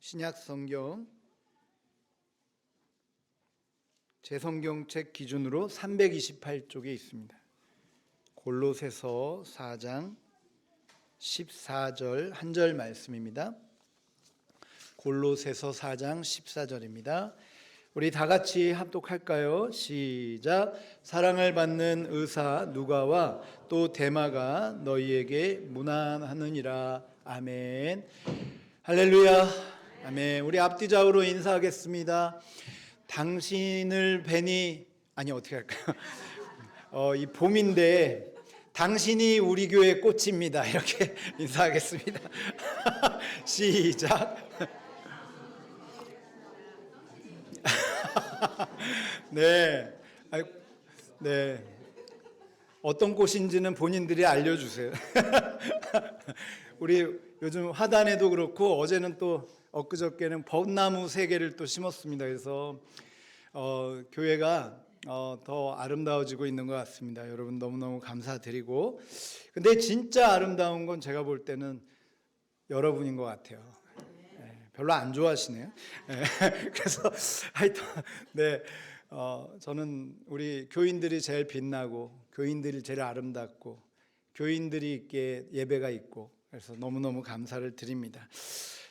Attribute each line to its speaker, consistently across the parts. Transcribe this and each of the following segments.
Speaker 1: 신약 성경 제 성경책 기준으로 328쪽에 있습니다. 골로새서 4장 14절 한 절 말씀입니다. 골로새서 4장 14절입니다. 우리 다 같이 합독할까요? 시작. 사랑을 받는 의사 누가와 또 데마가 너희에게 문안하느니라. 아멘. 할렐루야. 아멘. 우리 앞뒤 좌우로 인사하겠습니다. 당신을 뵈니 어떻게 할까요? 이 봄인데 당신이 우리 교회 꽃입니다. 이렇게 인사하겠습니다. 시작. 네. 네. 어떤 꽃인지는 본인들이 알려주세요. 우리 요즘 화단에도 그렇고 어제는 또 엊그저께는 벚나무 3개를 또 심었습니다. 그래서 교회가 더 아름다워지고 있는 것 같습니다. 여러분 너무너무 감사드리고, 근데 진짜 아름다운 건 제가 볼 때는 여러분인 것 같아요. 별로 안 좋아하시네요. 그래서 하여튼 저는 우리 교인들이 제일 빛나고 교인들이 제일 아름답고 교인들이 있게 예배가 있고, 그래서 너무너무 감사를 드립니다.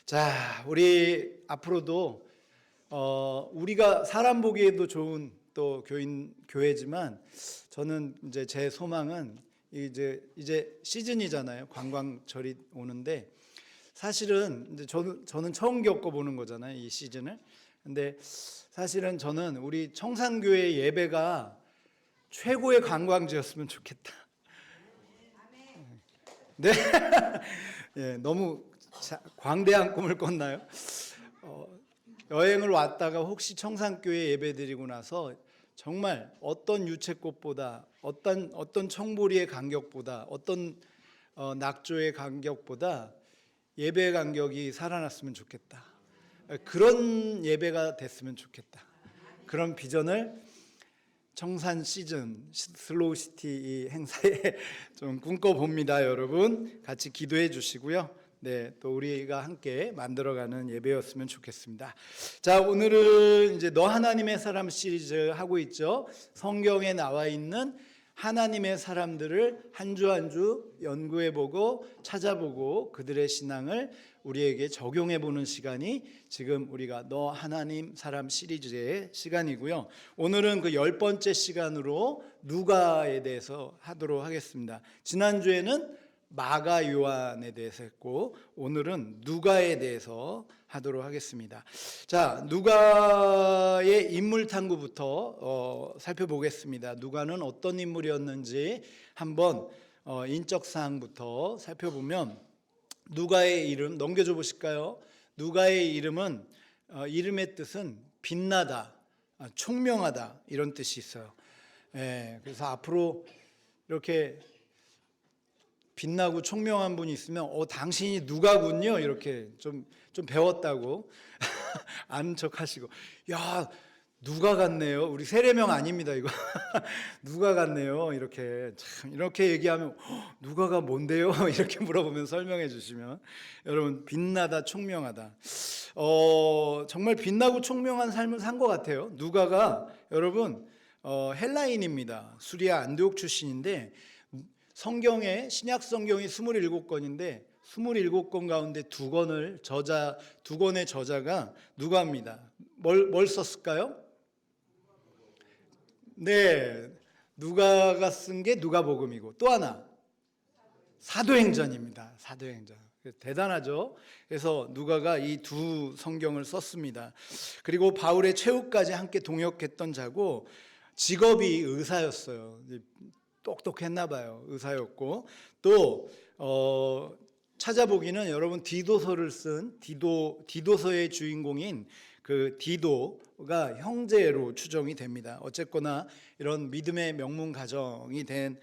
Speaker 1: 자, 우리 앞으로도 우리가 사람 보기에도 좋은 또 교회지만, 저는 이제 제 소망은 이제 시즌이잖아요. 관광철이 오는데, 사실은 이제 저는 처음 겪어보는 거잖아요, 이 시즌을. 근데 사실은 저는 우리 청산교회 예배가 최고의 관광지였으면 좋겠다. 네, 예, 너무 광대한 꿈을 꿨나요? 여행을 왔다가 혹시 청산교회 예배 드리고 나서 정말 어떤 유채꽃보다, 어떤 청보리의 간격보다, 어떤 낙조의 간격보다 예배 간격이 살아났으면 좋겠다. 그런 예배가 됐으면 좋겠다. 그런 비전을 청산 시즌 슬로우시티 이 행사에 좀 꿈꿔봅니다. 여러분 같이 기도해 주시고요. 네, 또 우리가 함께 만들어가는 예배였으면 좋겠습니다. 자, 오늘은 이제 너 하나님의 사람 시리즈 하고 있죠. 성경에 나와 있는 하나님의 사람들을 한 주 한 주 연구해보고 찾아보고 그들의 신앙을 우리에게 적용해보는 시간이 지금 우리가 너 하나님 사람 시리즈의 시간이고요. 오늘은 그 10번째 시간으로 누가에 대해서 하도록 하겠습니다. 지난주에는 마가 요한에 대해서 했고, 오늘은 누가에 대해서 하도록 하겠습니다. 자, 누가의 인물 탐구부터 살펴보겠습니다. 누가는 어떤 인물이었는지 한번 인적 사항부터 살펴보면, 누가의 이름 넘겨줘 보실까요? 누가의 이름은 이름의 뜻은 빛나다, 총명하다 이런 뜻이 있어요. 그래서 앞으로 이렇게 빛나고 총명한 분이 있으면 당신이 누가군요, 이렇게 좀 배웠다고 아는 척 하시고, 야, 누가 같네요. 우리 세례명 아닙니다, 이거. 누가 같네요. 이렇게 얘기하면 누가가 뭔데요? 이렇게 물어보면 설명해 주시면, 여러분 빛나다, 총명하다. 정말 빛나고 총명한 삶을 산 것 같아요. 누가가 여러분 헬라인입니다. 수리아 안디옥 출신인데, 성경에 신약 성경이 27권인데 27권 가운데 두 권의 저자가 누가입니다. 뭘 썼을까요? 네, 누가가 쓴 게 누가복음이고, 또 하나 사도행전입니다. 사도행전. 대단하죠. 그래서 누가가 이 두 성경을 썼습니다. 그리고 바울의 최후까지 함께 동역했던 자고, 직업이 의사였어요. 똑똑했나 봐요. 의사였고, 또 찾아보기는 여러분 디도서를 쓴 디도서의 주인공인 그 디도가 형제로 추정이 됩니다. 어쨌거나 이런 믿음의 명문 가정이 된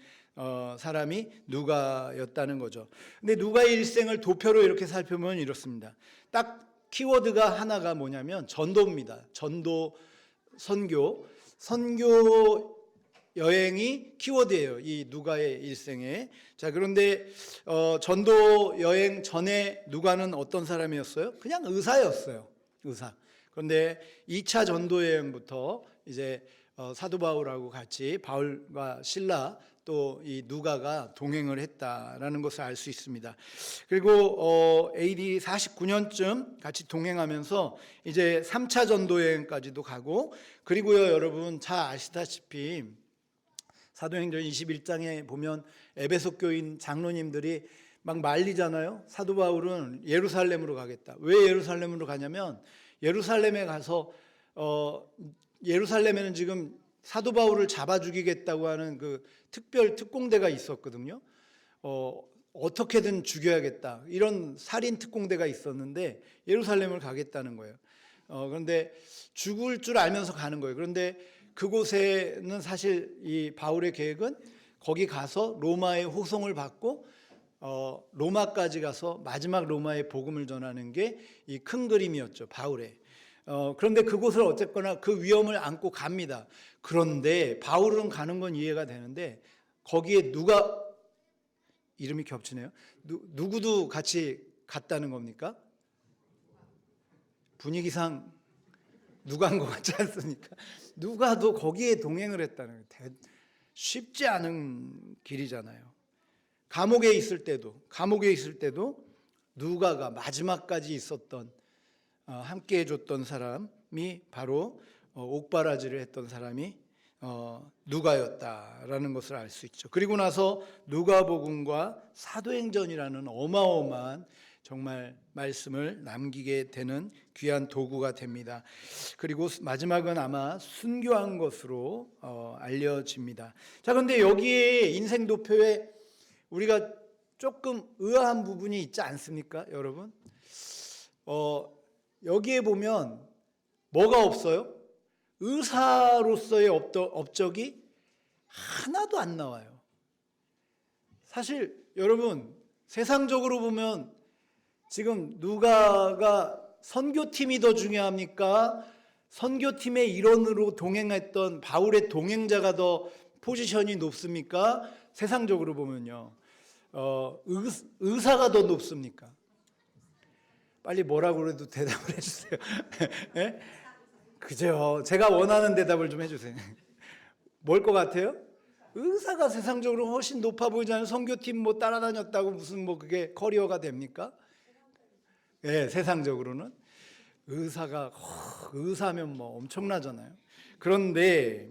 Speaker 1: 사람이 누가였다는 거죠. 근데 누가의 일생을 도표로 이렇게 살펴보면 이렇습니다. 딱 키워드가 하나가 뭐냐면 전도입니다. 전도, 선교 여행이 키워드예요. 이 누가의 일생에. 자, 그런데 전도 여행 전에 누가는 어떤 사람이었어요? 그냥 의사였어요. 의사. 그런데 2차 전도 여행부터 이제 사도 바울하고 같이 바울과 실라 또 이 누가가 동행을 했다라는 것을 알 수 있습니다. 그리고 AD 49년쯤 같이 동행하면서 이제 3차 전도 여행까지도 가고, 그리고요 여러분 잘 아시다시피 사도행전 21장에 보면 에베소 교인 장로님들이 막 말리잖아요. 사도 바울은 예루살렘으로 가겠다. 왜 예루살렘으로 가냐면 예루살렘에 가서 예루살렘에는 지금 사도 바울을 잡아 죽이겠다고 하는 그 특별 특공대가 있었거든요. 어떻게든 죽여야겠다 이런 살인 특공대가 있었는데 예루살렘을 가겠다는 거예요. 그런데 죽을 줄 알면서 가는 거예요. 그런데 그곳에는 사실 이 바울의 계획은 거기 가서 로마의 호송을 받고 로마까지 가서 마지막 로마의 복음을 전하는 게 이 큰 그림이었죠, 바울의. 그런데 그곳을 어쨌거나 그 위험을 안고 갑니다. 그런데 바울은 가는 건 이해가 되는데 거기에 누가 이름이 겹치네요. 누구도 같이 갔다는 겁니까? 분위기상 누가 한 것 같지 않습니까? 누가도 거기에 동행을 했다는 거예요. 쉽지 않은 길이잖아요. 감옥에 있을 때도 누가가 마지막까지 있었던 함께 해줬던 사람이 바로 옥바라지를 했던 사람이 누가였다라는 것을 알 수 있죠. 그리고 나서 누가복음과 사도행전이라는 어마어마한 정말 말씀을 남기게 되는 귀한 도구가 됩니다. 그리고 마지막은 아마 순교한 것으로 알려집니다. 자, 그런데 여기에 인생도표에 우리가 조금 의아한 부분이 있지 않습니까, 여러분? 여기에 보면 뭐가 없어요? 의사로서의 업적이 하나도 안 나와요. 사실 여러분 세상적으로 보면 지금 누가가 선교팀이 더 중요합니까? 선교팀의 일원으로 동행했던 바울의 동행자가 더 포지션이 높습니까? 세상적으로 보면요. 의사가 더 높습니까? 빨리 뭐라고 그래도 대답을 해주세요. 네? 그죠? 제가 원하는 대답을 좀 해주세요. 뭘 것 같아요? 의사가 세상적으로 훨씬 높아 보이잖아요. 선교팀 뭐 따라다녔다고 무슨 뭐 그게 커리어가 됩니까? 예, 네, 세상적으로는 의사면 뭐 엄청나잖아요. 그런데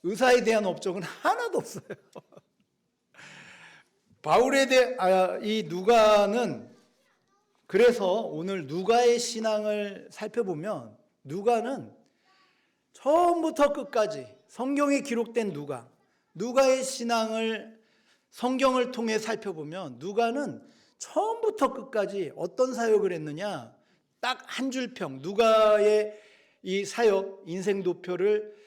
Speaker 1: 의사에 대한 업적은 하나도 없어요. 바울에 대한 이 누가는, 그래서 오늘 누가의 신앙을 살펴보면 누가는 처음부터 끝까지 성경에 기록된 누가의 신앙을 성경을 통해 살펴보면 누가는 처음부터 끝까지 어떤 사역을 했느냐, 딱 한 줄 평, 누가의 이 사역 인생도표를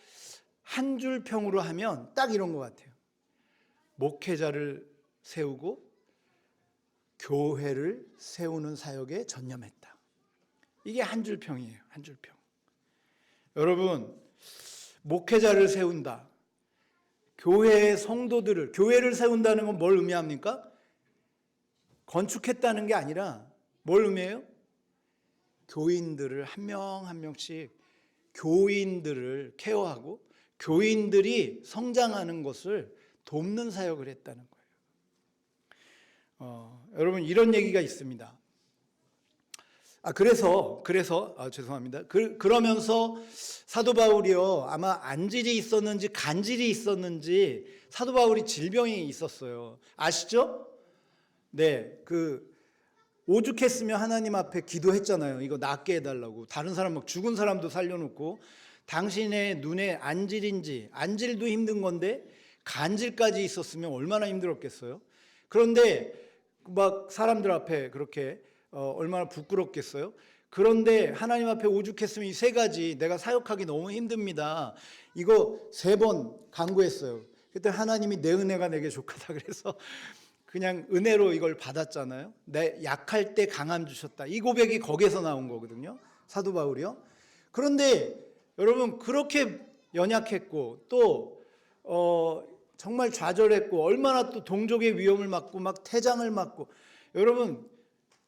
Speaker 1: 한 줄 평으로 하면 딱 이런 것 같아요. 목회자를 세우고 교회를 세우는 사역에 전념했다. 이게 한 줄 평이에요. 한 줄 평. 여러분, 목회자를 세운다. 교회의 성도들을, 교회를 세운다는 건 뭘 의미합니까? 건축했다는 게 아니라 뭘 의미해요? 교인들을 한 명 한 명씩 교인들을 케어하고 교인들이 성장하는 것을 돕는 사역을 했다는 거예요. 여러분 이런 얘기가 있습니다. 그래서 죄송합니다. 그러면서 사도 바울이요, 아마 안질이 있었는지 간질이 있었는지 사도 바울이 질병이 있었어요. 아시죠? 네, 오죽했으면 하나님 앞에 기도했잖아요. 이거 낫게 해달라고. 다른 사람 막 죽은 사람도 살려놓고, 당신의 눈에 안질도 힘든 건데 간질까지 있었으면 얼마나 힘들었겠어요. 그런데 막 사람들 앞에 그렇게 얼마나 부끄럽겠어요. 그런데 하나님 앞에 오죽했으면 이 세 가지, 내가 사역하기 너무 힘듭니다, 이거 3번 간구했어요. 그때 하나님이 내 은혜가 내게 족하다 그래서 그냥 은혜로 이걸 받았잖아요. 내 약할 때 강함 주셨다, 이 고백이 거기에서 나온 거거든요, 사도 바울이요. 그런데 여러분 그렇게 연약했고 또 정말 좌절했고 얼마나 또 동족의 위험을 맞고 막 태장을 맞고. 여러분,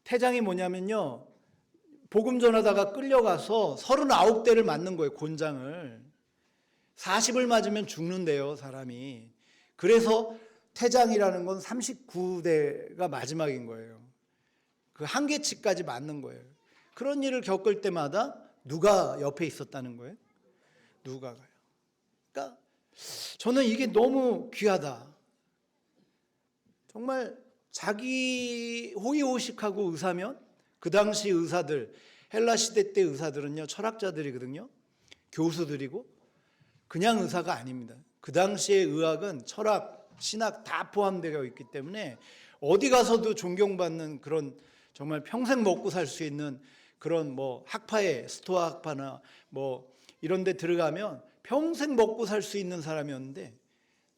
Speaker 1: 태장이 뭐냐면요, 복음 전하다가 끌려가서 39대를 맞는 거예요. 곤장을 40을 맞으면 죽는데요, 사람이. 그래서 태장이라는 건 39대가 마지막인 거예요. 그 한계치까지 맞는 거예요. 그런 일을 겪을 때마다 누가 옆에 있었다는 거예요? 누가가요. 그러니까 저는 이게 너무 귀하다. 정말 자기 호의호식하고 의사면, 그 당시 의사들, 헬라 시대 때 의사들은요, 철학자들이거든요. 교수들이고 그냥 의사가 아닙니다. 그 당시의 의학은 철학, 신학 다 포함되어 있기 때문에 어디 가서도 존경받는 그런, 정말 평생 먹고 살 수 있는 그런 뭐 학파에, 스토아 학파나 뭐 이런 데 들어가면 평생 먹고 살 수 있는 사람이었는데,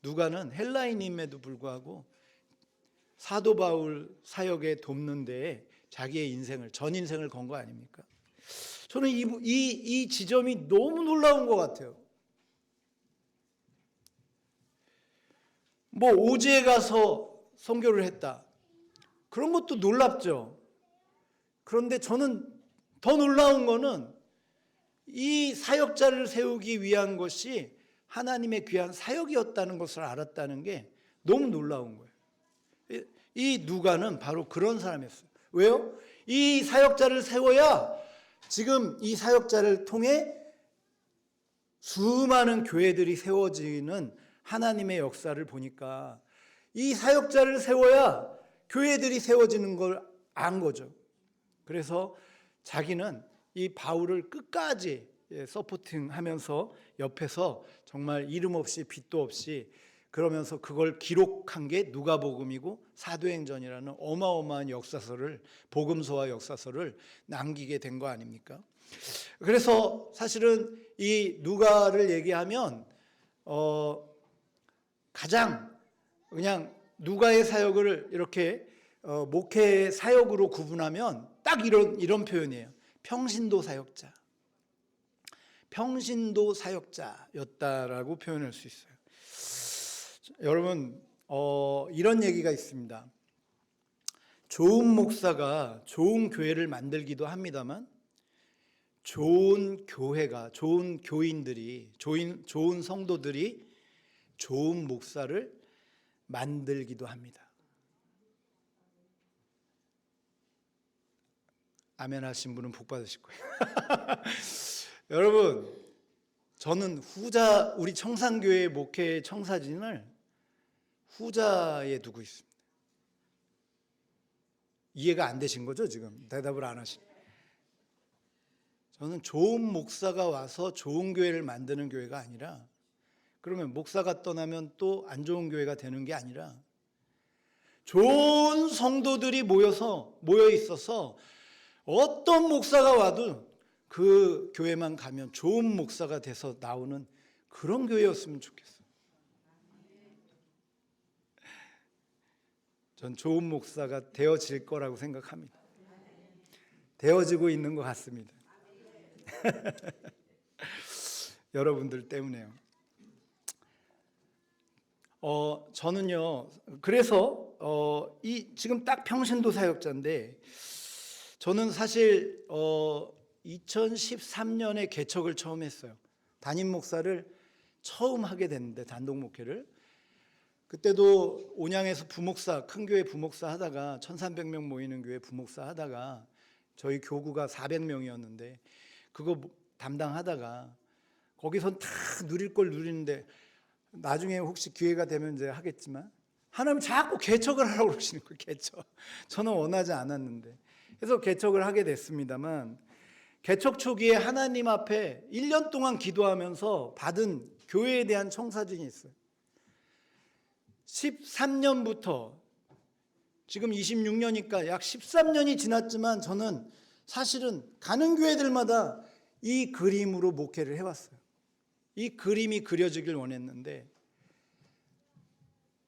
Speaker 1: 누가는 헬라인임에도 불구하고 사도 바울 사역에 돕는 데에 자기의 인생을, 전 인생을 건 거 아닙니까? 저는 이 지점이 너무 놀라운 것 같아요. 뭐 오지에 가서 선교를 했다, 그런 것도 놀랍죠. 그런데 저는 더 놀라운 거는 이 사역자를 세우기 위한 것이 하나님의 귀한 사역이었다는 것을 알았다는 게 너무 놀라운 거예요. 이 누가는 바로 그런 사람이었어요. 왜요? 이 사역자를 세워야 지금 이 사역자를 통해 수많은 교회들이 세워지는 하나님의 역사를 보니까, 이 사역자를 세워야 교회들이 세워지는 걸 안 거죠. 그래서 자기는 이 바울을 끝까지 서포팅하면서 옆에서 정말 이름 없이 빚도 없이 그러면서 그걸 기록한 게 누가복음이고 사도행전이라는 어마어마한 역사서를, 복음서와 역사서를 남기게 된 거 아닙니까? 그래서 사실은 이 누가를 얘기하면 가장 그냥 누가의 사역을 이렇게 목회의 사역으로 구분하면 딱 이런 표현이에요. 평신도 사역자. 평신도 사역자였다라고 표현할 수 있어요. 여러분, 이런 얘기가 있습니다. 좋은 목사가 좋은 교회를 만들기도 합니다만, 좋은 교회가, 좋은 교인들이, 좋은 성도들이 좋은 목사를 만들기도 합니다. 아멘 하신 분은 복 받으실 거예요. 여러분, 저는 우리 청산교회 목회 청사진을 후자에 두고 있습니다. 이해가 안 되신 거죠? 지금 대답을 안 하신. 저는 좋은 목사가 와서 좋은 교회를 만드는 교회가 아니라, 그러면 목사가 떠나면 또 안 좋은 교회가 되는 게 아니라, 좋은 성도들이 모여 있어서 어떤 목사가 와도 그 교회만 가면 좋은 목사가 돼서 나오는 그런 교회였으면 좋겠어요. 전 좋은 목사가 되어질 거라고 생각합니다. 되어지고 있는 것 같습니다. 여러분들 때문에요. 저는요, 그래서 지금 딱 평신도 사역자인데, 저는 사실 2013년에 개척을 처음 했어요. 담임 목사를 처음 하게 됐는데, 단독 목회를. 그때도 온양에서 부목사, 큰 교회 부목사 하다가, 1300명 모이는 교회 부목사 하다가, 저희 교구가 400명이었는데 그거 담당하다가, 거기선 다 누릴 걸 누리는데, 나중에 혹시 기회가 되면 이제 하겠지만, 하나님 자꾸 개척을 하라고 그러시는 거예요. 개척. 저는 원하지 않았는데. 그래서 개척을 하게 됐습니다만, 개척 초기에 하나님 앞에 1년 동안 기도하면서 받은 교회에 대한 청사진이 있어요. 13년부터 지금 26년이니까 약 13년이 지났지만, 저는 사실은 가는 교회들마다 이 그림으로 목회를 해왔어요. 이 그림이 그려지길 원했는데,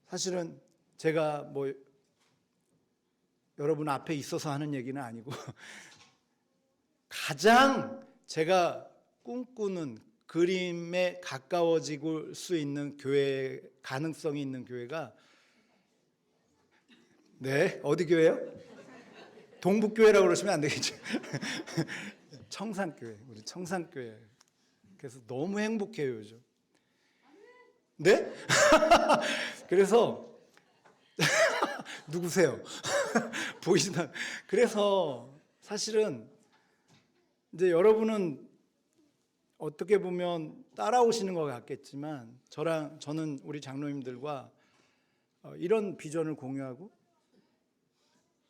Speaker 1: 사실은 제가 뭐 여러분 앞에 있어서 하는 얘기는 아니고 가장 제가 꿈꾸는 그림에 가까워질 수 있는 교회, 가능성이 있는 교회가, 네, 어디 교회요? 동북교회라고 그러시면 안 되겠죠. 청산교회, 우리 청산교회. 그래서 너무 행복해요, 요즘. 네? 그래서 누구세요? 보이시나? 그래서 사실은 이제 여러분은 어떻게 보면 따라오시는 것 같겠지만 저는 우리 장로님들과 이런 비전을 공유하고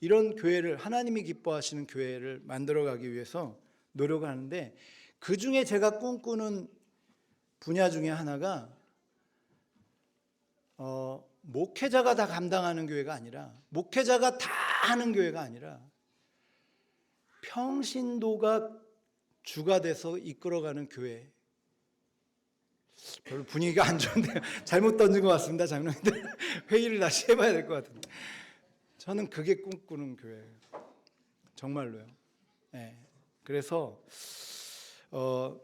Speaker 1: 이런 교회를, 하나님이 기뻐하시는 교회를 만들어가기 위해서 노력하는데, 그 중에 제가 꿈꾸는 분야 중에 하나가 목회자가 다 감당하는 교회가 아니라, 목회자가 다 하는 교회가 아니라 평신도가 주가 돼서 이끌어가는 교회. 별로 분위기가 안 좋은데요. 잘못 던진 것 같습니다, 장로님들. 회의를 다시 해봐야 될 것 같은데. 저는 그게 꿈꾸는 교회예요. 정말로요. 네. 그래서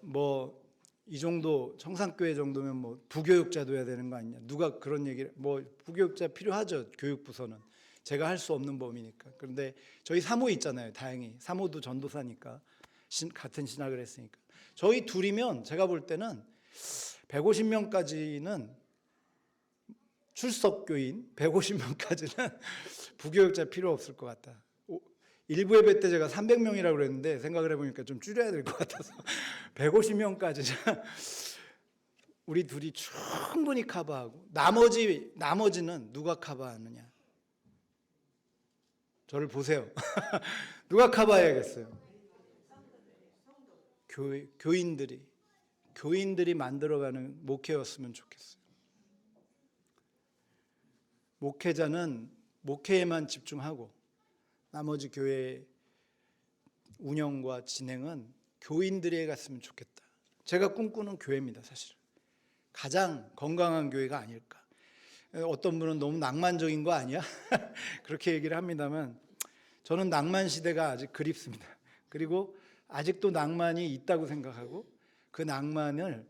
Speaker 1: 뭐 이 정도 청산교회 정도면 뭐 부교육자도 해야 되는 거 아니냐. 누가 그런 얘기를, 뭐 부교육자 필요하죠. 교육부서는 제가 할 수 없는 범위니까. 그런데 저희 사모 있잖아요. 다행히 사모도 전도사니까, 같은 신학을 했으니까. 저희 둘이면 제가 볼 때는 150명까지는 출석교인, 150명까지는 부교육자 필요 없을 것 같다. 일부 예배 때 제가 300명이라고 그랬는데 생각을 해보니까 좀 줄여야 될 것 같아서 150명까지는 우리 둘이 충분히 커버하고, 나머지는 누가 커버하느냐. 저를 보세요. 누가 커버해야겠어요? 교인들이 만들어가는 목회였으면 좋겠어요. 목회자는 목회에만 집중하고 나머지 교회 운영과 진행은 교인들이 갔으면 좋겠다. 제가 꿈꾸는 교회입니다, 사실은. 가장 건강한 교회가 아닐까. 어떤 분은 너무 낭만적인 거 아니야? 그렇게 얘기를 합니다만, 저는 낭만 시대가 아직 그립습니다. 그리고 아직도 낭만이 있다고 생각하고, 그 낭만을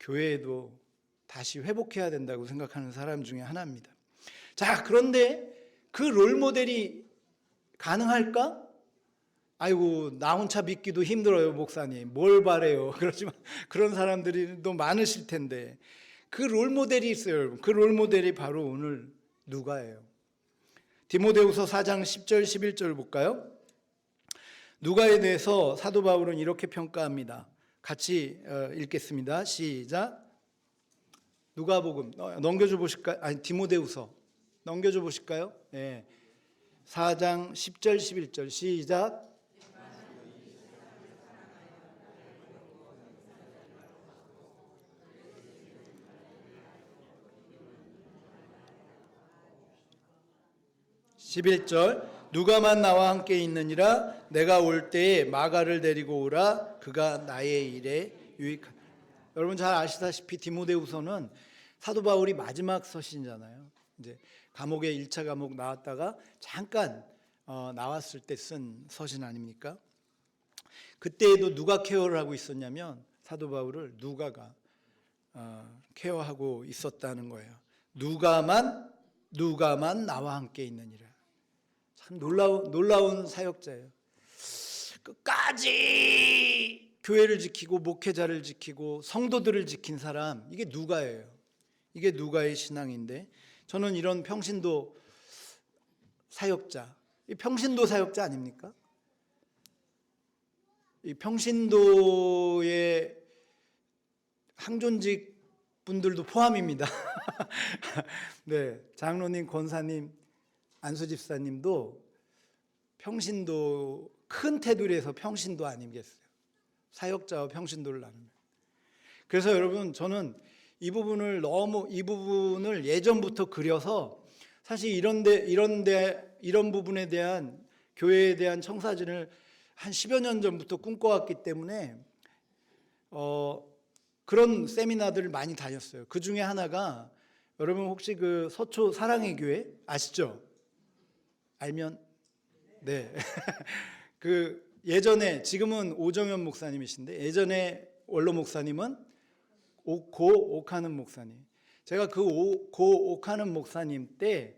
Speaker 1: 교회에도 다시 회복해야 된다고 생각하는 사람 중에 하나입니다. 자, 그런데 그 롤모델이 가능할까? 아이고, 나 혼자 믿기도 힘들어요, 목사님. 뭘 바래요? 그렇지만 그런 사람들이 또 많으실 텐데, 그 롤모델이 있어요, 여러분. 그 롤모델이 바로 오늘 누가예요. 디모데후서 4장 10절 11절 볼까요? 누가에 대해서 사도 바울은 이렇게 평가합니다. 같이 읽겠습니다. 시작. 누가복음 넘겨줘 보실까요? 아니, 디모데후서 넘겨줘 보실까요? 네. 4장 10절 11절 시작. (11절) 누가만 나와 함께 있느니라. 내가 올 때에 마가를 데리고 오라. 그가 나의 일에 유익하다. 여러분 잘 아시다시피 디모데후서는 사도 바울이 마지막 서신이잖아요. 이제 감옥에 1차 감옥 나왔다가 잠깐 나왔을 때 쓴 서신 아닙니까? 그때에도 누가 케어를 하고 있었냐면, 사도 바울을 누가가 케어하고 있었다는 거예요. 누가만 나와 함께 있느니라. 참 놀라운 사역자예요. 끝까지 교회를 지키고 목회자를 지키고 성도들을 지킨 사람, 이게 누가예요. 이게 누가의 신앙인데, 저는 이런 평신도 사역자, 이 평신도 사역자 아닙니까? 이 평신도의 항존직 분들도 포함입니다. 네, 장로님, 권사님, 안수집사님도 평신도, 큰 테두리에서 평신도 아니겠어요? 사역자와 평신도를 나누면. 그래서 여러분, 저는 이 부분을 예전부터 그려서, 사실 이런 부분에 대한, 교회에 대한 청사진을 한 10여 년 전부터 꿈꿔왔기 때문에 그런 세미나들을 많이 다녔어요. 그 중에 하나가, 여러분 혹시 그 서초 사랑의 교회 아시죠? 알면 네. 그 예전에, 지금은 오정현 목사님이신데, 예전에 원로 목사님은 고 옥하는 목사님. 제가 고 옥하는 목사님 때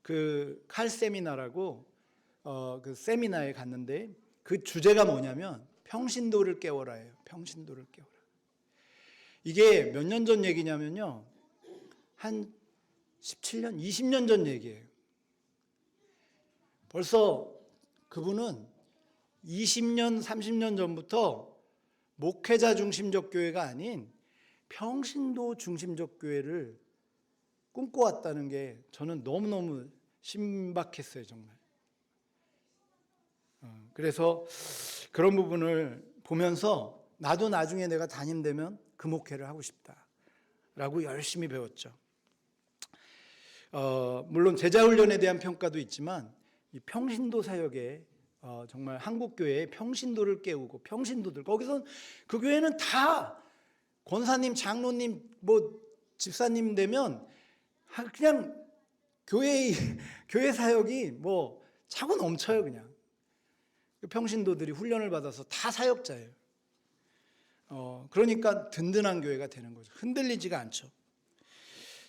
Speaker 1: 그 칼 세미나라고 그 세미나에 갔는데 그 주제가 뭐냐면 평신도를 깨워라예요. 평신도를 깨워라. 이게 몇 년 전 얘기냐면요. 한 17년, 20년 전 얘기예요. 벌써 그분은 20년, 30년 전부터 목회자 중심적 교회가 아닌 평신도 중심적 교회를 꿈꿔왔다는 게 저는 너무너무 신박했어요, 정말. 그래서 그런 부분을 보면서 나도 나중에 내가 담임 되면 그 목회를 하고 싶다라고 열심히 배웠죠. 물론 제자훈련에 대한 평가도 있지만 이 평신도 사역에 정말 한국교회의 평신도를 깨우고 평신도들 거기서 그 교회는 다 권사님, 장로님, 뭐 집사님 되면 그냥 교회 사역이 뭐 차고 넘쳐요. 그냥 평신도들이 훈련을 받아서 다 사역자예요. 그러니까 든든한 교회가 되는 거죠. 흔들리지가 않죠.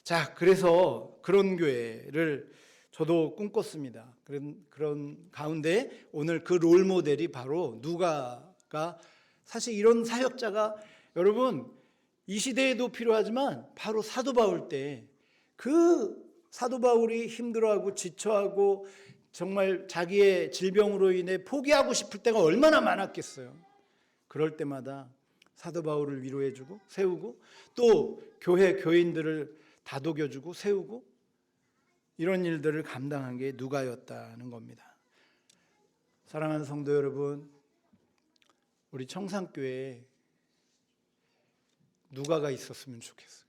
Speaker 1: 자, 그래서 그런 교회를 저도 꿈꿨습니다. 그런 가운데 오늘 그 롤 모델이 바로 누가가 사실 이런 사역자가 여러분 이 시대에도 필요하지만 바로 사도 바울 때 그 사도 바울이 힘들어하고 지쳐하고 정말 자기의 질병으로 인해 포기하고 싶을 때가 얼마나 많았겠어요. 그럴 때마다 사도 바울을 위로해주고 세우고 또 교인들을 다독여주고 세우고 이런 일들을 감당한 게 누가였다는 겁니다. 사랑하는 성도 여러분, 우리 청산교회에 누가가 있었으면 좋겠어요.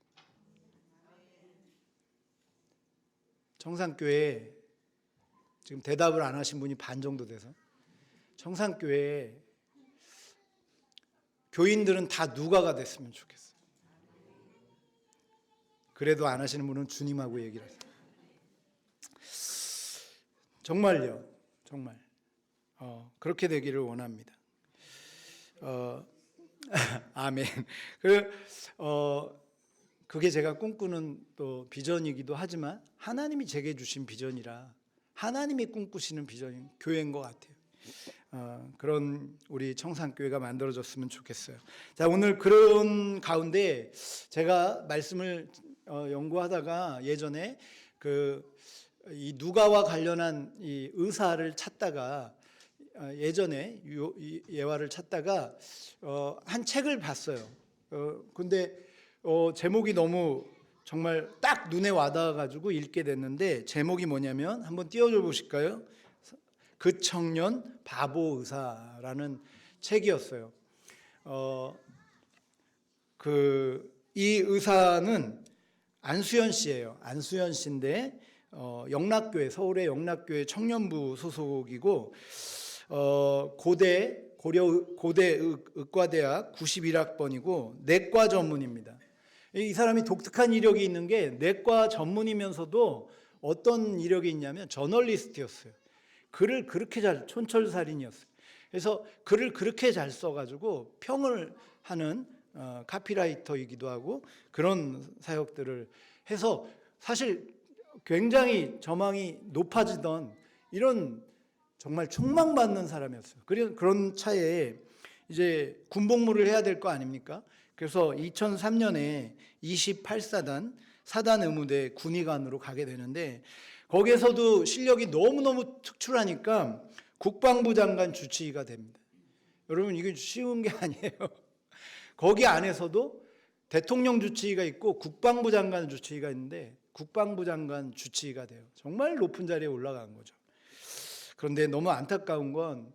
Speaker 1: 청산교회에 지금 대답을 안 하신 분이 반 정도 돼서 청산교회에 교인들은 다 누가가 됐으면 좋겠어요. 그래도 안 하시는 분은 주님하고 얘기를 하세요. 정말요, 정말 그렇게 되기를 원합니다. 아멘. 그게 제가 꿈꾸는 또 비전이기도 하지만 하나님이 제게 주신 비전이라 하나님이 꿈꾸시는 비전인 교회인 것 같아요. 그런 우리 청산교회가 만들어졌으면 좋겠어요. 자, 오늘 그런 가운데 제가 말씀을 연구하다가 예전에 이 누가와 관련한 이 의사를 찾다가 예전에 예화를 찾다가 한 책을 봤어요. 근데 제목이 너무 정말 딱 눈에 와닿아가지고 읽게 됐는데 제목이 뭐냐면 한번 띄워줘 보실까요? 그 청년 바보 의사라는 책이었어요. 이 의사는 안수연 씨예요. 안수연 씨인데 영락교회 서울의 영락교회 청년부 소속이고 고대 의과대학 91학번이고 내과 전문입니다. 이 사람이 독특한 이력이 있는 게 내과 전문이면서도 어떤 이력이 있냐면 저널리스트였어요. 글을 그렇게 촌철살인이었어요. 그래서 글을 그렇게 잘 써가지고 평을 하는 카피라이터이기도 하고 그런 사역들을 해서 사실 굉장히 저망이 높아지던 이런 정말 촉망받는 사람이었어요. 그런 차에 이제 군복무를 해야 될 거 아닙니까? 그래서 2003년에 28사단 사단 의무대 군의관으로 가게 되는데 거기에서도 실력이 너무너무 특출하니까 국방부 장관 주치의가 됩니다. 여러분 이게 쉬운 게 아니에요. 거기 안에서도 대통령 주치의가 있고 국방부 장관 주치의가 있는데 국방부 장관 주치의가 돼요. 정말 높은 자리에 올라간 거죠. 그런데 너무 안타까운 건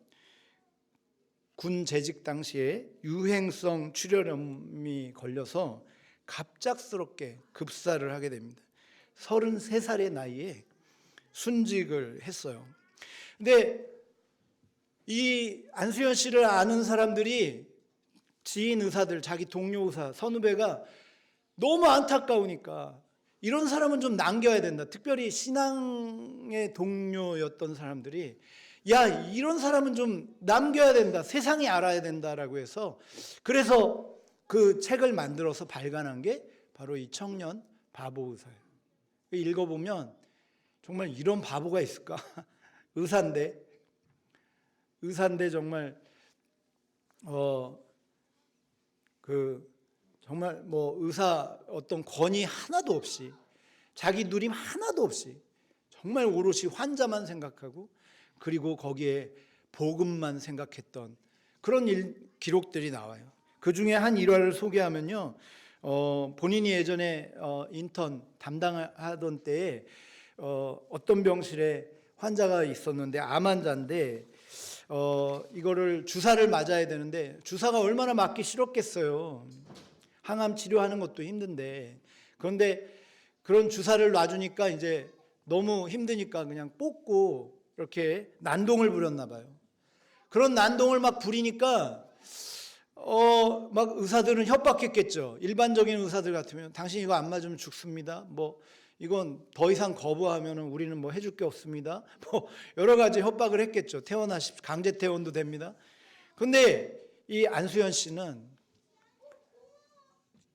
Speaker 1: 군 재직 당시에 유행성 출혈염이 걸려서 갑작스럽게 급사를 하게 됩니다. 33살의 나이에 순직을 했어요. 근데 이 안수연 씨를 아는 사람들이 지인 의사들, 자기 동료 의사, 선후배가 너무 안타까우니까 이런 사람은 좀 남겨야 된다. 특별히 신앙의 동료였던 사람들이 야, 이런 사람은 좀 남겨야 된다. 세상이 알아야 된다라고 해서 그래서 그 책을 만들어서 발간한 게 바로 이 청년 바보 의사예요. 읽어보면 정말 이런 바보가 있을까? 의사인데 정말 정말 뭐 의사 어떤 권위 하나도 없이, 자기 누림 하나도 없이 정말 오롯이 환자만 생각하고, 그리고 거기에 복음만 생각했던 그런 기록들이 나와요. 그 중에 한 일화를 소개하면요, 본인이 예전에 인턴 담당하던 때에 어떤 병실에 환자가 있었는데, 암 환자인데 이거를 주사를 맞아야 되는데 주사가 얼마나 맞기 싫었겠어요. 항암 치료하는 것도 힘든데. 그런데 그런 주사를 놔주니까 이제 너무 힘드니까 그냥 뽑고 이렇게 난동을 부렸나 봐요. 그런 난동을 막 부리니까 막 의사들은 협박했겠죠. 일반적인 의사들 같으면 당신 이거 안 맞으면 죽습니다. 뭐 이건 더 이상 거부하면 우리는 뭐 해줄 게 없습니다. 뭐 여러 가지 협박을 했겠죠. 퇴원하십시오. 강제 퇴원도 됩니다. 근데 이 안수연 씨는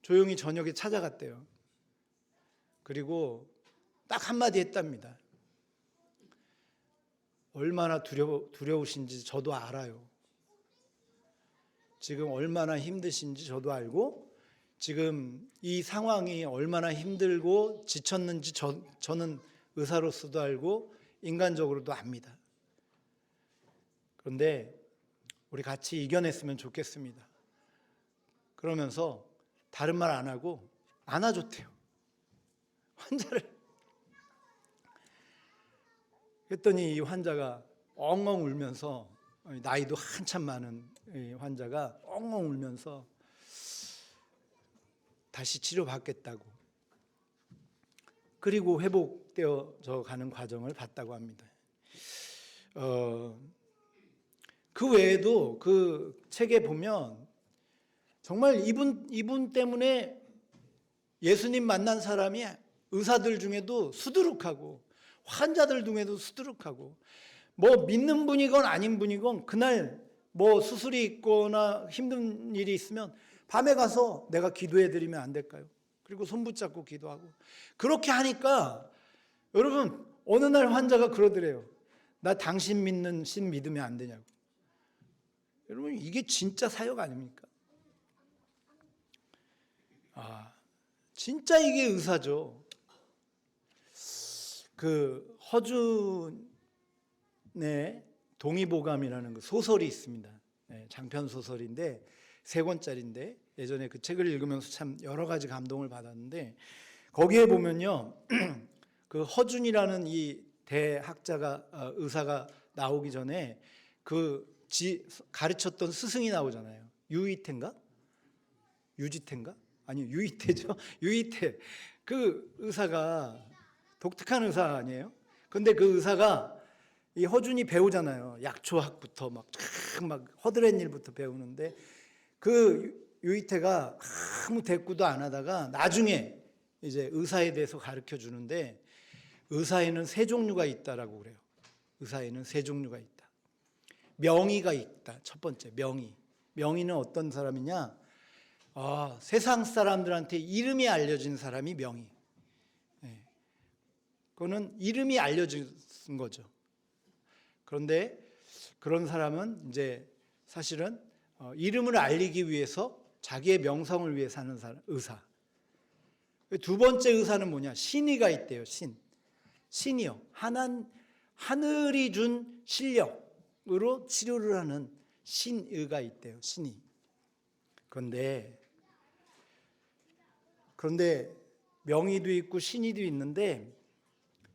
Speaker 1: 조용히 저녁에 찾아갔대요. 그리고 딱 한마디 했답니다. 얼마나 두려우신지 저도 알아요. 지금 얼마나 힘드신지 저도 알고, 지금 이 상황이 얼마나 힘들고 지쳤는지 저는 의사로서도 알고 인간적으로도 압니다. 그런데 우리 같이 이겨냈으면 좋겠습니다. 그러면서 다른 말 안 하고 안아줬대요. 환자를. 그랬더니 이 환자가 엉엉 울면서, 나이도 한참 많은 환자가 엉엉 울면서 다시 치료받겠다고, 그리고 회복되어져 가는 과정을 봤다고 합니다. 그 외에도 그 책에 보면 정말 이분 때문에 예수님 만난 사람이 의사들 중에도 수두룩하고 환자들 중에도 수두룩하고, 뭐 믿는 분이건 아닌 분이건 그날 뭐 수술이 있거나 힘든 일이 있으면 밤에 가서 내가 기도해 드리면 안 될까요? 그리고 손 붙잡고 기도하고. 그렇게 하니까 여러분, 어느 날 환자가 그러더래요. 나 당신 믿는 신 믿으면 안 되냐고. 여러분, 이게 진짜 사역 아닙니까? 진짜 이게 의사죠. 그 허준의 동의보감이라는 그 소설이 있습니다. 장편 소설인데 3권짜리인데, 예전에 그 책을 읽으면서 참 여러 가지 감동을 받았는데, 거기에 보면요, 그 허준이라는 이 대학자가 의사가 나오기 전에 가르쳤던 스승이 나오잖아요. 유이태인가? 유지태인가? 아니요, 유이태죠. 유이태. 그 의사가 독특한 의사 아니에요? 근데 그 의사가 이 허준이 배우잖아요. 약초학부터 막 허드렛 일부터 배우는데, 그 유이태가 아무 대꾸도 안 하다가 나중에 이제 의사에 대해서 가르쳐 주는데, 의사에는 3종류가 있다라고 그래요. 의사에는 3종류가 있다. 명의가 있다. 첫 번째, 명의. 명의는 어떤 사람이냐? 세상 사람들한테 이름이 알려진 사람이 명의. 그거는 이름이 알려진 거죠. 그런데 그런 사람은 이제 사실은 이름을 알리기 위해서 자기의 명성을 위해 사는 사람, 의사. 두 번째 의사는 뭐냐? 신의가 있대요. 신이요. 하늘이 준 실력으로 치료를 하는 신의가 있대요. 신의. 그런데 명의도 있고 신의도 있는데,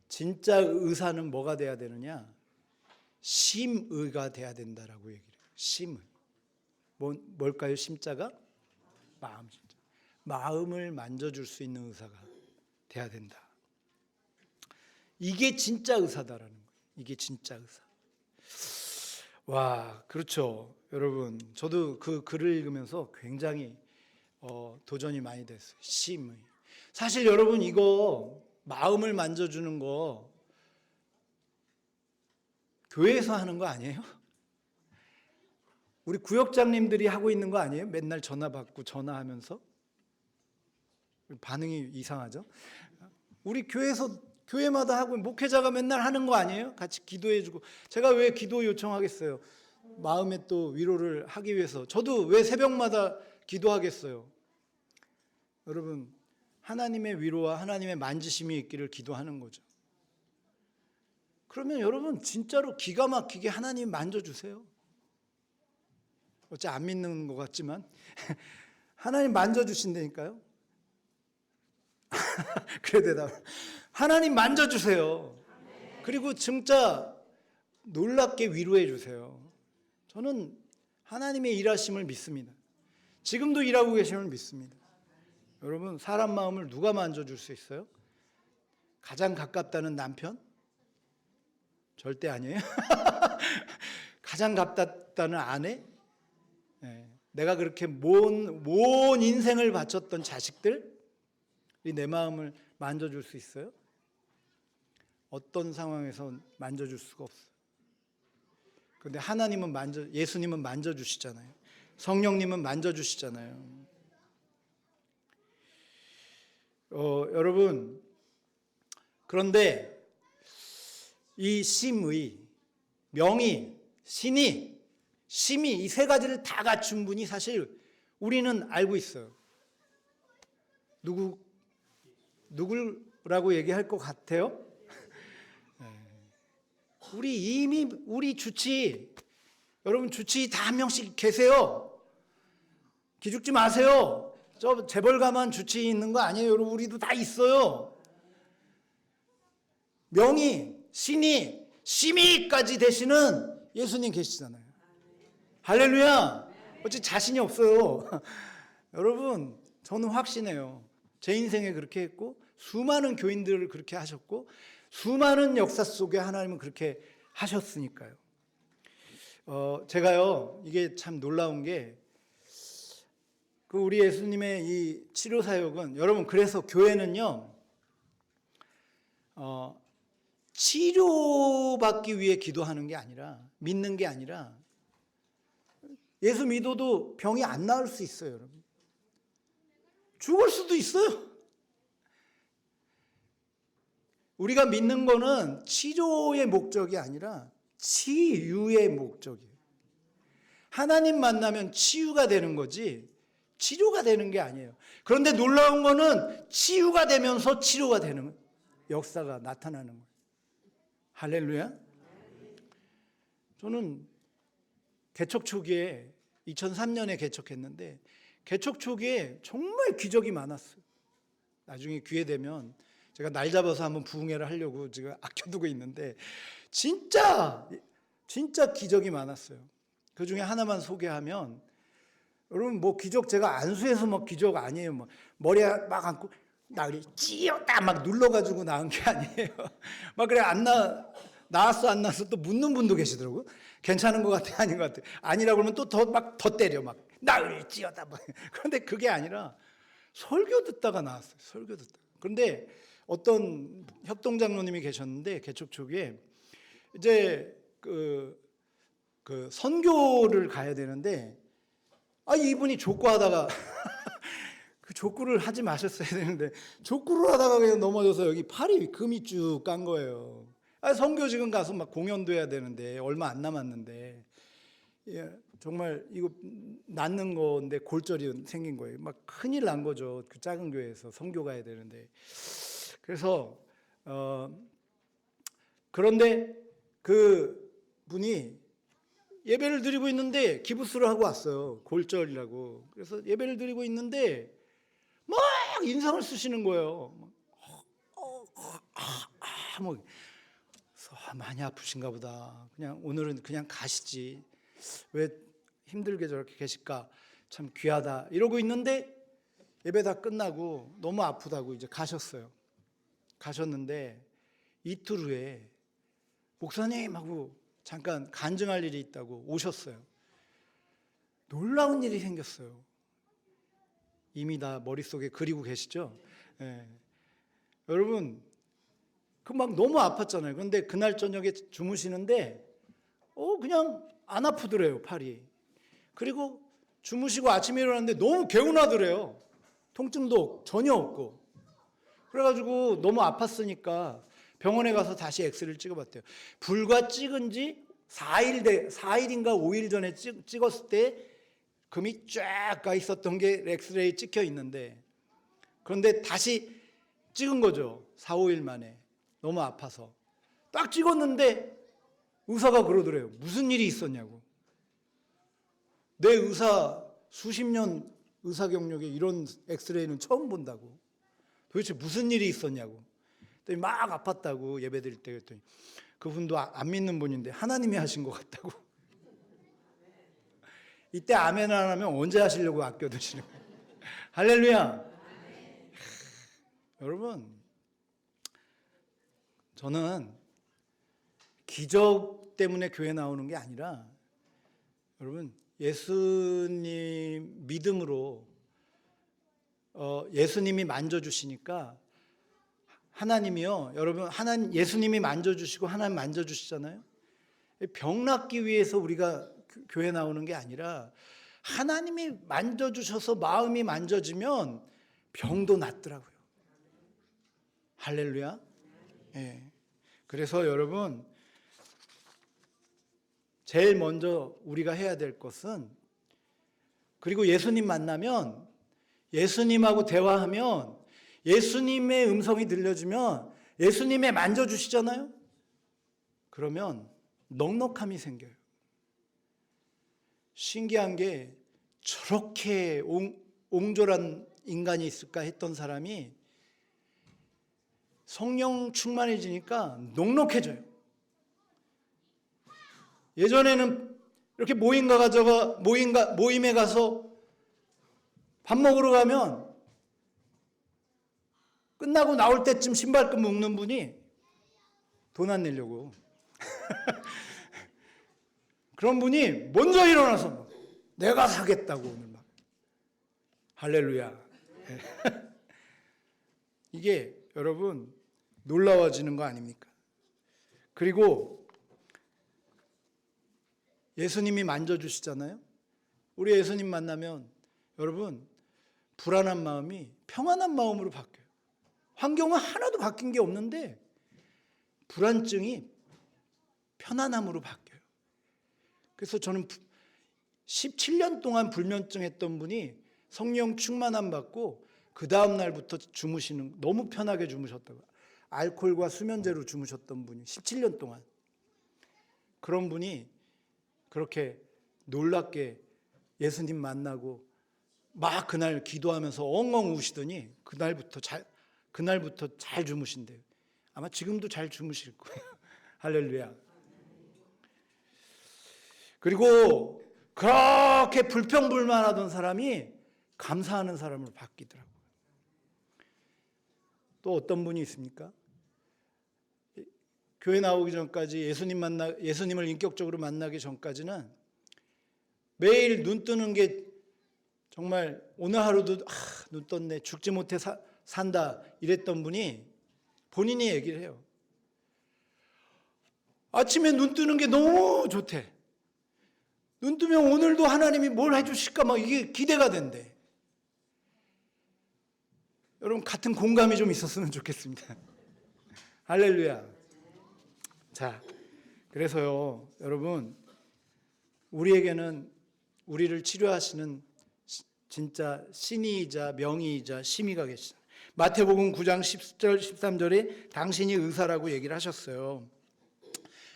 Speaker 1: 진짜 의사는 뭐가 돼야 되느냐? 심의가 돼야 된다라고 얘기를 해요. 심의. 뭘까요? 심자가? 마음. 마음을 만져줄 수 있는 의사가 돼야 된다. 이게 진짜 의사다라는 거예요. 이게 진짜 의사. 와, 그렇죠. 여러분, 저도 그 글을 읽으면서 굉장히 도전이 많이 됐어요. 심의. 사실 여러분, 이거 마음을 만져주는 거 교회에서 하는 거 아니에요? 우리 구역장님들이 하고 있는 거 아니에요? 맨날 전화 받고 전화하면서. 반응이 이상하죠? 우리 교회마다 하고 목회자가 맨날 하는 거 아니에요? 같이 기도해주고. 제가 왜 기도 요청하겠어요? 마음에 또 위로를 하기 위해서. 저도 왜 새벽마다 기도하겠어요? 여러분, 하나님의 위로와 하나님의 만지심이 있기를 기도하는 거죠. 그러면 여러분 진짜로 기가 막히게 하나님 만져주세요. 어째 안 믿는 것 같지만 하나님 만져주신다니까요. 그래 대답. 하나님 만져주세요. 그리고 진짜 놀랍게 위로해 주세요. 저는 하나님의 일하심을 믿습니다. 지금도 일하고 계심을 믿습니다. 여러분, 사람 마음을 누가 만져줄 수 있어요? 가장 가깝다는 남편? 절대 아니에요. 가장 가깝다는 아내? 네. 내가 그렇게 먼 인생을 바쳤던 자식들이 내 마음을 만져줄 수 있어요? 어떤 상황에서 만져줄 수가 없어요. 그런데 하나님은 예수님은 만져주시잖아요. 성령님은 만져주시잖아요. 여러분, 그런데 이 심의, 명의, 신의, 심의 이 세 가지를 다 갖춘 분이 사실 우리는 알고 있어요. 누구라고 얘기할 것 같아요? 우리 주치, 여러분 주치 다 한 명씩 계세요. 기죽지 마세요. 저 재벌가만 주치 있는 거 아니에요. 여러분 우리도 다 있어요. 명의, 신의, 심의까지 되시는 예수님 계시잖아요. 할렐루야. 어째 자신이 없어요. 여러분 저는 확신해요. 제 인생에 그렇게 했고 수많은 교인들을 그렇게 하셨고 수많은 역사 속에 하나님은 그렇게 하셨으니까요. 제가요 이게 참 놀라운 게 그 우리 예수님의 이 치료 사역은 여러분 그래서 교회는요 치료받기 위해 기도하는 게 아니라 믿는 게 아니라 예수 믿어도 병이 안 나을 수 있어요. 여러분 죽을 수도 있어요. 우리가 믿는 거는 치료의 목적이 아니라 치유의 목적이에요. 하나님 만나면 치유가 되는 거지 치료가 되는 게 아니에요. 그런데 놀라운 거는 치유가 되면서 치료가 되는 역사가 나타나는 거예요. 할렐루야. 저는 개척 초기에 2003년에 개척했는데 개척 초기에 정말 기적이 많았어요. 나중에 기회 되면 제가 날 잡아서 한번 부흥회를 하려고 지금 아껴두고 있는데 진짜 기적이 많았어요. 그 중에 하나만 소개하면 여러분 뭐 기적 제가 안수해서 뭐 기적 아니에요. 뭐 머리에 막 안고 나 그래 찌었다 막 눌러가지고 나은 게 아니에요. 막 그래 나왔어 안 나왔어 또 묻는 분도 계시더라고요. 괜찮은 것 같아 아닌 것 같아. 아니라고 그러면 또 더 때려 막 나 그래 찌었다 막. 그런데 그게 아니라 설교 듣다가 나왔어요. 설교 듣다. 그런데 어떤 협동장로님이 계셨는데 개척 초기에 이제 그 선교를 가야 되는데 이분이 족구하다가 그 족구를 하지 마셨어야 되는데 족구를 하다가 그냥 넘어져서 여기 팔이 금이 쭉 간 거예요. 선교 지금 가서 막 공연도 해야 되는데 얼마 안 남았는데 정말 이거 낫는 건데 골절이 생긴 거예요. 막 큰일 난 거죠. 그 작은 교회에서 선교 가야 되는데 그래서 그런데 그 분이 예배를 드리고 있는데 기부스를 하고 왔어요. 골절이라고. 그래서 예배를 드리고 있는데 막 인상을 쓰시는 거예요. 뭐 많이 아프신가 보다. 그냥 오늘은 그냥 가시지. 왜 힘들게 저렇게 계실까? 참 귀하다. 이러고 있는데 예배 다 끝나고 너무 아프다고 이제 가셨어요. 가셨는데 이틀 후에 목사님하고 잠깐 간증할 일이 있다고 오셨어요. 놀라운 일이 생겼어요. 이미 다 머릿속에 그리고 계시죠? 예. 여러분 그 막 너무 아팠잖아요. 그런데 그날 저녁에 주무시는데 그냥 안 아프더래요. 팔이. 그리고 주무시고 아침에 일어났는데 너무 개운하더래요. 통증도 전혀 없고. 그래가지고 너무 아팠으니까 병원에 가서 다시 엑스레이를 찍어봤대요. 불과 찍은 지 4일인가 5일 전에 찍었을 때 금이 쫙 가 있었던 게 엑스레이 찍혀 있는데, 그런데 다시 찍은 거죠. 4, 5일 만에. 너무 아파서. 딱 찍었는데 의사가 그러더래요. 무슨 일이 있었냐고. 내 의사 수십 년 의사 경력에 이런 엑스레이는 처음 본다고. 도대체 무슨 일이 있었냐고. 그랬더니 막 아팠다고 예배드릴 때 그랬더니 그분도 안 믿는 분인데 하나님이 하신 것 같다고. 이때 아멘 안 하면 언제 하시려고 아껴두시는 거예요. 할렐루야. 여러분, 저는 기적 때문에 교회 나오는 게 아니라, 여러분, 예수님 믿음으로 예수님이 만져주시니까, 하나님이요, 여러분, 예수님이 만져주시고 하나님 만져주시잖아요. 병 낫기 위해서 우리가 교회 나오는 게 아니라 하나님이 만져주셔서 마음이 만져지면 병도 낫더라고요. 할렐루야. 예. 그래서 여러분, 제일 먼저 우리가 해야 될 것은, 그리고 예수님 만나면, 예수님하고 대화하면, 예수님의 음성이 들려주면 예수님의 만져주시잖아요. 그러면 넉넉함이 생겨요. 신기한 게, 저렇게 옹졸한 인간이 있을까 했던 사람이 성령 충만해지니까 넉넉해져요. 예전에는 이렇게 모임에 가서 밥 먹으러 가면 끝나고 나올 때쯤 신발끈 묶는 분이 돈 안 내려고 그런 분이 먼저 일어나서 내가 사겠다고 오늘 막 할렐루야. 이게 여러분 놀라워지는 거 아닙니까? 그리고 예수님이 만져주시잖아요. 우리 예수님 만나면 여러분 불안한 마음이 평안한 마음으로 바뀌어요. 환경은 하나도 바뀐 게 없는데 불안증이 편안함으로 바뀌어요. 그래서 저는 17년 동안 불면증 했던 분이 성령 충만함 받고 그 다음 날부터 너무 편하게 주무셨다고. 알코올과 수면제로 주무셨던 분이 17년 동안. 그런 분이 그렇게 놀랍게 예수님 만나고 막 그날 기도하면서 엉엉 우시더니 그날부터 잘 주무신대요. 아마 지금도 잘 주무실 거예요. 할렐루야. 그리고 그렇게 불평불만하던 사람이 감사하는 사람으로 바뀌더라고요. 또 어떤 분이 있습니까? 교회 나오기 전까지 예수님을 인격적으로 만나기 전까지는 매일 눈 뜨는 게 정말 오늘 하루도 눈 떴네, 죽지 못해 산다 이랬던 분이 본인이 얘기를 해요. 아침에 눈 뜨는 게 너무 좋대. 눈 뜨면 오늘도 하나님이 뭘 해주실까 막 이게 기대가 된대. 여러분 같은 공감이 좀 있었으면 좋겠습니다. 할렐루야. 자, 그래서요 여러분, 우리에게는 우리를 치료하시는 진짜 신이이자 명의이자 심의가 계시다. 마태복음 9장 10절 13절에 당신이 의사라고 얘기를 하셨어요.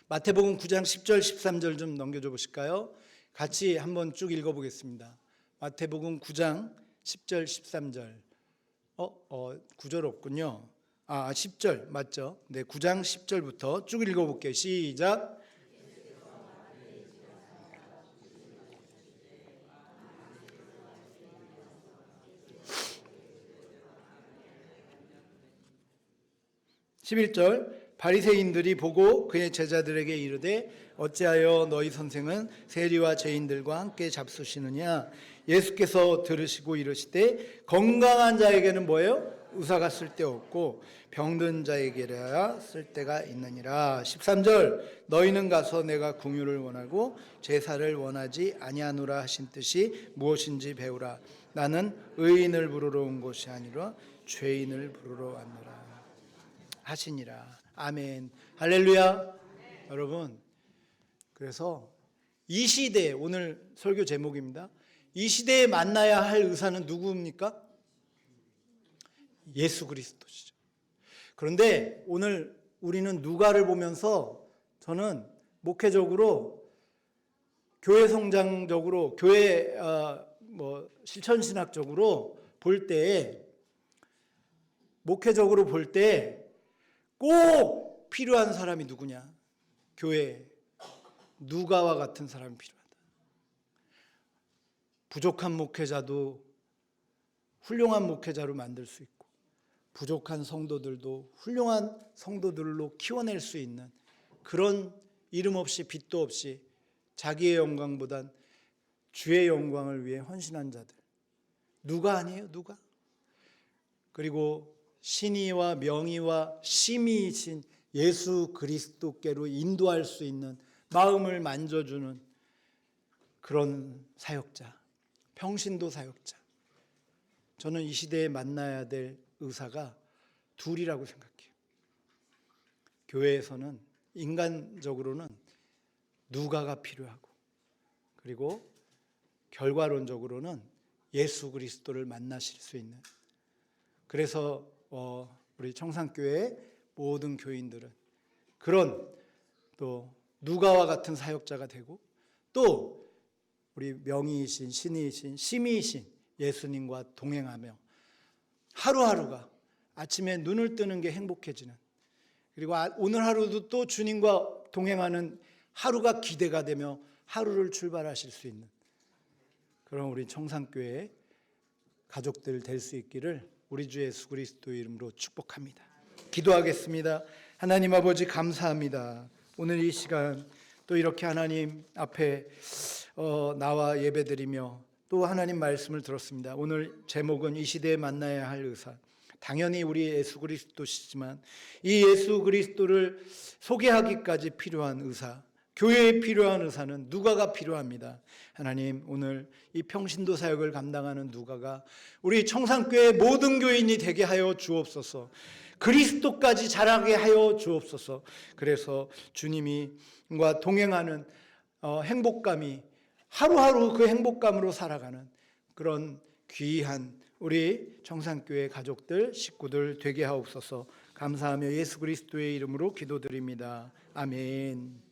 Speaker 1: 마태복음 9장 10절 13절 좀 넘겨줘 보실까요? 같이 한번 쭉 읽어보겠습니다. 마태복음 9장 10절 13절. 9절 없군요. 10절 맞죠? 네, 9장 10절부터 쭉 읽어볼게요. 시작. 11절. 바리새인들이 보고 그의 제자들에게 이르되 어찌하여 너희 선생은 세리와 죄인들과 함께 잡수시느냐. 예수께서 들으시고 이르시되 건강한 자에게는 뭐예요? 의사가 쓸데없고 병든 자에게야 쓸데가 있느니라. 13절 너희는 가서 내가 궁유를 원하고 제사를 원하지 아니하노라 하신 뜻이 무엇인지 배우라. 나는 의인을 부르러 온 것이 아니라 죄인을 부르러 왔노라 하시니라. 아멘. 할렐루야. 여러분, 그래서 이 시대에, 오늘 설교 제목입니다. 이 시대에 만나야 할 의사는 누구입니까? 예수 그리스도시죠. 그런데 오늘 우리는 누가를 보면서 저는 목회적으로, 교회 성장적으로, 교회 실천 신학적으로 볼 때에, 목회적으로 볼 때 꼭 필요한 사람이 누구냐? 교회에 누가와 같은 사람이 필요하다. 부족한 목회자도 훌륭한 목회자로 만들 수 있고, 부족한 성도들도 훌륭한 성도들로 키워낼 수 있는 그런 이름 없이 빚도 없이 자기의 영광보단 주의 영광을 위해 헌신한 자들. 누가 아니에요? 누가? 그리고 신의와 명의와 심의이신 예수 그리스도께로 인도할 수 있는, 마음을 만져주는 그런 사역자, 평신도 사역자. 저는 이 시대에 만나야 될 의사가 둘이라고 생각해요. 교회에서는 인간적으로는 누가가 필요하고, 그리고 결과론적으로는 예수 그리스도를 만나실 수 있는, 그래서 우리 청산교회 모든 교인들은 그런 또 누가와 같은 사역자가 되고, 또 우리 명의이신 신이이신 심의이신 예수님과 동행하며 하루하루가 아침에 눈을 뜨는 게 행복해지는, 그리고 오늘 하루도 또 주님과 동행하는 하루가 기대가 되며 하루를 출발하실 수 있는 그런 우리 청산교회 가족들 될 수 있기를 우리 주 예수 그리스도 이름으로 축복합니다. 기도하겠습니다. 하나님 아버지, 감사합니다. 오늘 이 시간 또 이렇게 하나님 앞에 나와 예배드리며 또 하나님 말씀을 들었습니다. 오늘 제목은 이 시대에 만나야 할 의사. 당연히 우리 예수 그리스도시지만 이 예수 그리스도를 소개하기까지 필요한 의사, 교회에 필요한 의사는 누가가 필요합니다. 하나님, 오늘 이 평신도 사역을 감당하는 누가가 우리 청산교회 모든 교인이 되게 하여 주옵소서. 그리스도까지 자라게 하여 주옵소서. 그래서 주님과 동행하는 행복감이 하루하루 그 행복감으로 살아가는 그런 귀한 우리 청산교회 가족들, 식구들 되게 하옵소서. 감사하며 예수 그리스도의 이름으로 기도드립니다. 아멘.